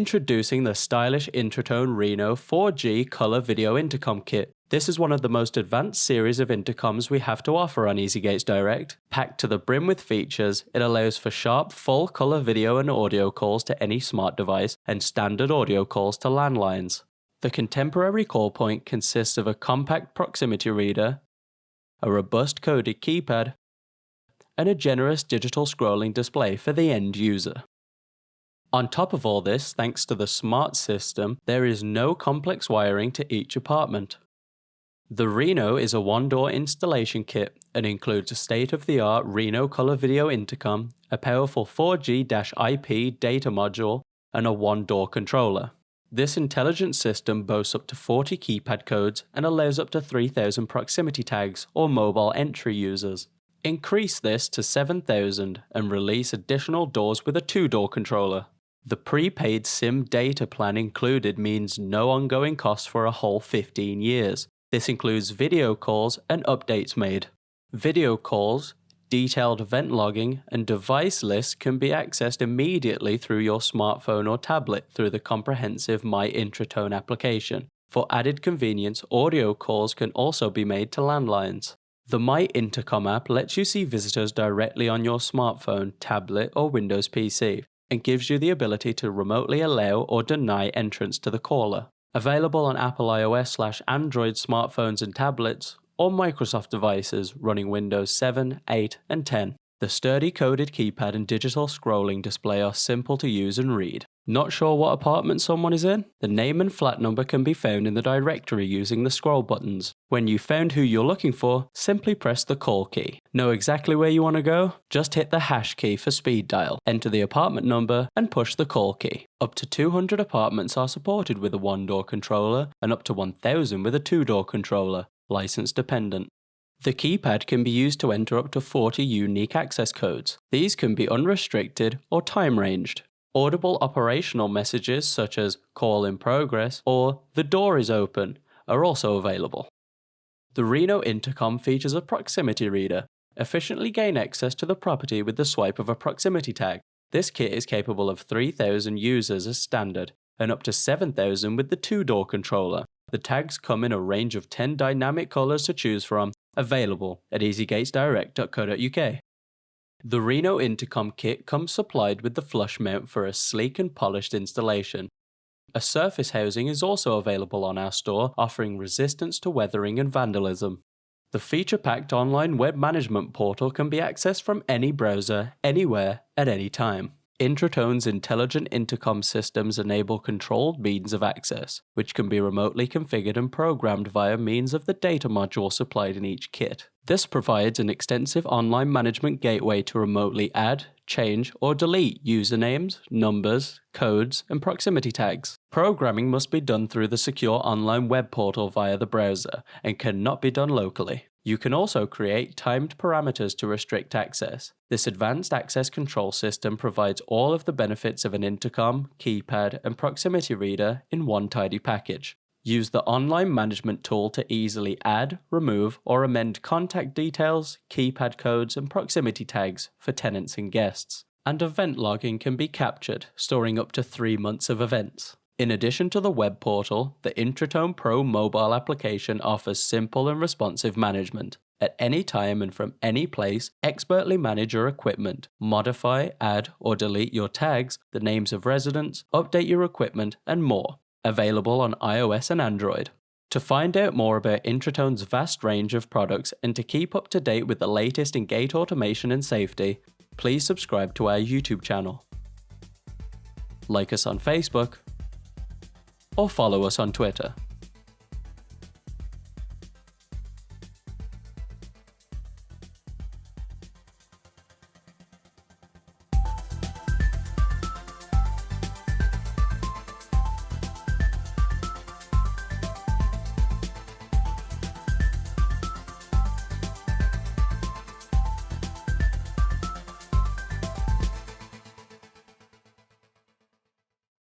Introducing the stylish Intratone Reno 4G Colour Video Intercom Kit. This is one of the most advanced series of intercoms we have to offer on EasyGates Direct. Packed to the brim with features, it allows for sharp full-colour video and audio calls to any smart device and standard audio calls to landlines. The contemporary call point consists of a compact proximity reader, a robust coded keypad, and a generous digital scrolling display for the end user. On top of all this, thanks to the smart system, there is no complex wiring to each apartment. The Reno is a one-door installation kit and includes a state-of-the-art Reno Colour Video Intercom, a powerful 4G-IP data module, and a one-door controller. This intelligent system boasts up to 40 keypad codes and allows up to 3,000 proximity tags or mobile entry users. Increase this to 7,000 and release additional doors with a two-door controller. The prepaid SIM data plan included means no ongoing costs for a whole 15 years. This includes video calls and updates made. Video calls, detailed event logging, and device lists can be accessed immediately through your smartphone or tablet through the comprehensive My Intratone application. For added convenience, audio calls can also be made to landlines. The My Intercom app lets you see visitors directly on your smartphone, tablet, or Windows PC, and gives you the ability to remotely allow or deny entrance to the caller. Available on Apple iOS/Android smartphones and tablets, or Microsoft devices running Windows 7, 8, and 10. The sturdy coded keypad and digital scrolling display are simple to use and read. Not sure what apartment someone is in? The name and flat number can be found in the directory using the scroll buttons. When you've found who you're looking for, simply press the call key. Know exactly where you want to go? Just hit the hash key for speed dial, enter the apartment number, and push the call key. Up to 200 apartments are supported with a one-door controller, and up to 1,000 with a two-door controller, license dependent. The keypad can be used to enter up to 40 unique access codes. These can be unrestricted or time-ranged. Audible operational messages such as "call in progress" or "the door is open" are also available. The Reno Intercom features a proximity reader. Efficiently gain access to the property with the swipe of a proximity tag. This kit is capable of 3,000 users as standard and up to 7,000 with the two-door controller. The tags come in a range of 10 dynamic colours to choose from, available at easygatesdirect.co.uk. The Reno Intercom Kit comes supplied with the flush mount for a sleek and polished installation. A surface housing is also available on our store, offering resistance to weathering and vandalism. The feature-packed online web management portal can be accessed from any browser, anywhere, at any time. Intratone's intelligent intercom systems enable controlled means of access, which can be remotely configured and programmed via means of the data module supplied in each kit. This provides an extensive online management gateway to remotely add, change, or delete usernames, numbers, codes, and proximity tags. Programming must be done through the secure online web portal via the browser and cannot be done locally. You can also create timed parameters to restrict access. This advanced access control system provides all of the benefits of an intercom, keypad, and proximity reader in one tidy package. Use the online management tool to easily add, remove, or amend contact details, keypad codes, and proximity tags for tenants and guests. And event logging can be captured, storing up to 3 months of events. In addition to the web portal, the Intratone Pro mobile application offers simple and responsive management. At any time and from any place, expertly manage your equipment, modify, add, or delete your tags, the names of residents, update your equipment, and more. Available on iOS and Android. To find out more about Intratone's vast range of products and to keep up to date with the latest in gate automation and safety, please subscribe to our YouTube channel. Like us on Facebook, or follow us on Twitter.